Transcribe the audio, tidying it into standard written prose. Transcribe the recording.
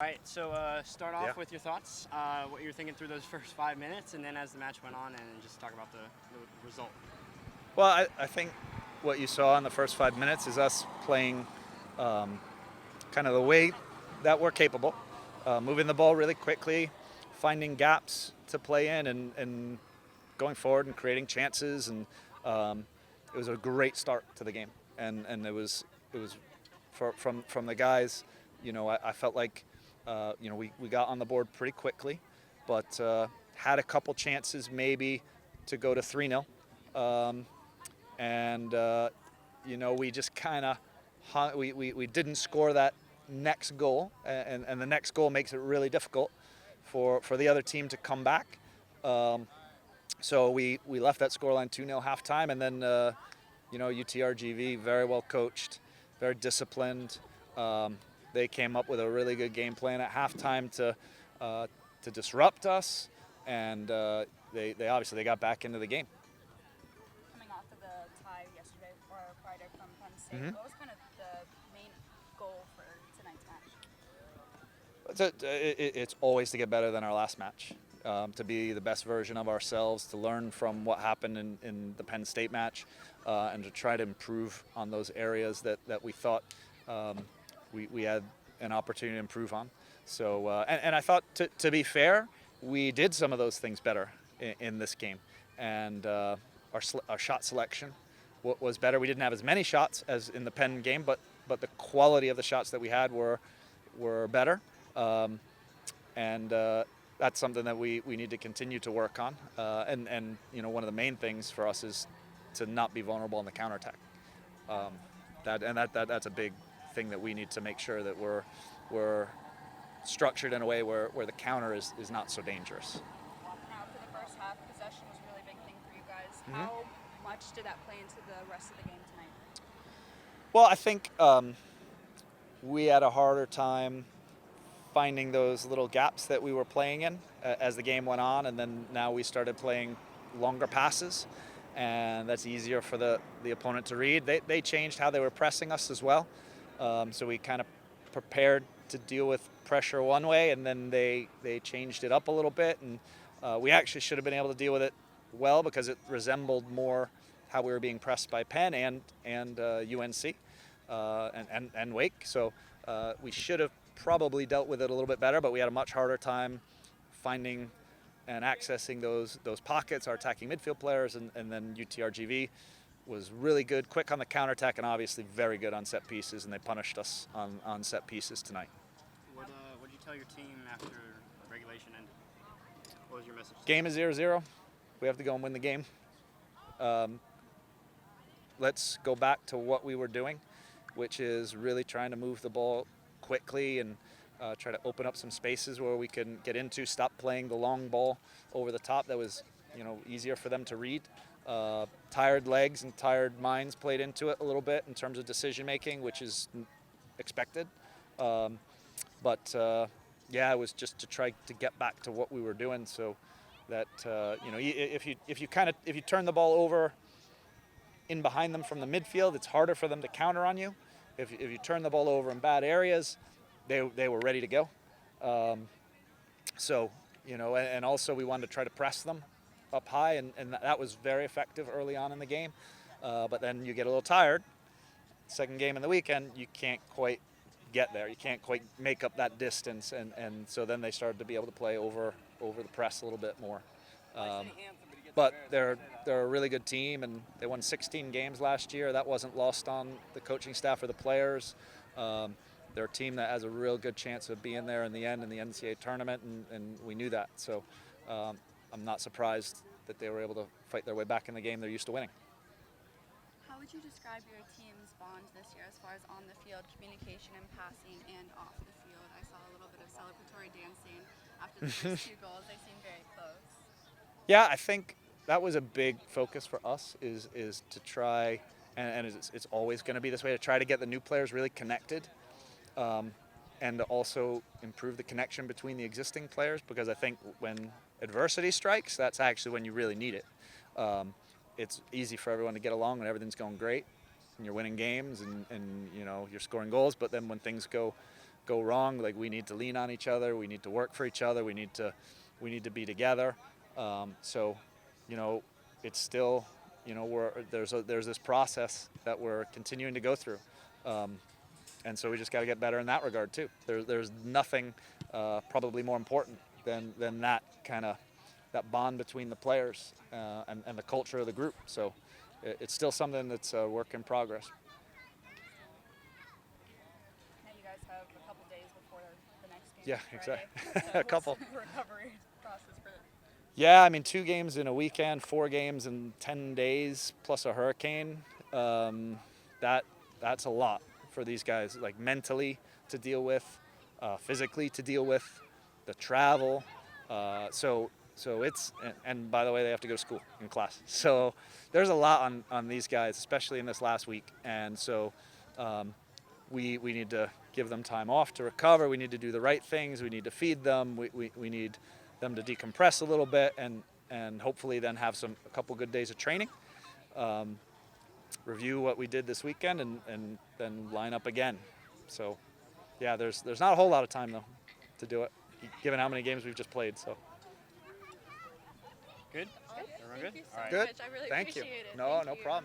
All right, so start off with your thoughts, what you were thinking through those first 5 minutes, and then as the match went on, and just talk about the result. Well, I think what you saw in the first 5 minutes is us playing kind of the way that we're capable, moving the ball really quickly, finding gaps to play in, and going forward and creating chances. And it was a great start to the game, and it was from the guys. I felt like we got on the board pretty quickly, but had a couple chances maybe to go to 3-0. And we just kind of we didn't score that next goal, and the next goal makes it really difficult for the other team to come back. So we left that scoreline 2-0 halftime, and then UTRGV, very well coached, very disciplined. They came up with a really good game plan at halftime to disrupt us, and they obviously got back into the game. Coming off of the tie yesterday or Friday from Penn State, what was kind of the main goal for tonight's match? It's always to get better than our last match, to be the best version of ourselves, to learn from what happened in the Penn State match, and to try to improve on those areas that we thought we had an opportunity to improve on. So, and I thought, to be fair, we did some of those things better in this game, and our shot selection was better. We didn't have as many shots as in the Penn game, but the quality of the shots that we had were better, and that's something that we need to continue to work on. And one of the main things for us is to not be vulnerable on the counterattack. That's a big thing that we need to make sure that we're structured in a way where the counter is not so dangerous. Now, for the first half, possession was a really big thing for you guys. How much did that play into the rest of the game tonight? Well, I think we had a harder time finding those little gaps that we were playing in as the game went on, and then now we started playing longer passes, and that's easier for the opponent to read. They changed how they were pressing us as well, so we kind of prepared to deal with pressure one way, and then they changed it up a little bit, and we actually should have been able to deal with it well because it resembled more how we were being pressed by Penn and UNC and Wake. So we should have probably dealt with it a little bit better, but we had a much harder time finding and accessing those pockets, our attacking midfield players, and then UTRGV was really good, quick on the counterattack, and obviously very good on set pieces, and they punished us on set pieces tonight. What did you tell your team after regulation ended? What was your message? Game is 0-0. We have to go and win the game. Let's go back to what we were doing, which is really trying to move the ball quickly and try to open up some spaces where we can get into, stop playing the long ball over the top that was easier for them to read. Tired legs and tired minds played into it a little bit in terms of decision making, which is expected. But it was just to try to get back to what we were doing, so that if you turn the ball over in behind them from the midfield, it's harder for them to counter on you. If you turn the ball over in bad areas, they were ready to go. And also we wanted to try to press them up high, and that was very effective early on in the game. But then you get a little tired. Second game in the weekend, you can't quite get there. You can't quite make up that distance, and so then they started to be able to play over the press a little bit more. But they're a really good team, and they won 16 games last year. That wasn't lost on the coaching staff or the players. They're a team that has a real good chance of being there in the end in the NCAA tournament, and we knew that. So I'm not surprised that they were able to fight their way back in the game they're used to winning. How would you describe your team's bond this year as far as on the field communication and passing and off the field? I saw a little bit of celebratory dancing after the first two goals. They seemed very close. Yeah, I think that was a big focus for us is to try, and it's always going to be this way, to try to get the new players really connected, and to also improve the connection between the existing players, because I think when adversity strikes, that's actually when you really need it. It's easy for everyone to get along when everything's going great and you're winning games and you're scoring goals, but then when things go go wrong, like we need to lean on each other. We need to work for each other. We need to be together. So, it's still, there's this process that we're continuing to go through. And so we just got to get better in that regard too. There's nothing probably more important than that kind of that bond between the players and the culture of the group. So it's still something that's a work in progress. Now you guys have a couple days before the next game. Yeah, Friday. exactly. A couple. What's the recovery process for that? Yeah, I mean, 2 games in a weekend, 4 games in 10 days, plus a hurricane. That's a lot for these guys, like mentally to deal with, physically to deal with, the travel. So it's, and by the way, they have to go to school and class. So there's a lot on these guys, especially in this last week. And so we need to give them time off to recover. We need to do the right things. We need to feed them. We need them to decompress a little bit and hopefully then have a couple good days of training. Review what we did this weekend and then line up again. So yeah, there's not a whole lot of time though to do it, given how many games we've just played. So Good? Everyone good? Thank you so All right. good. much. I really Thank you. appreciate it. No Thank no you. problem.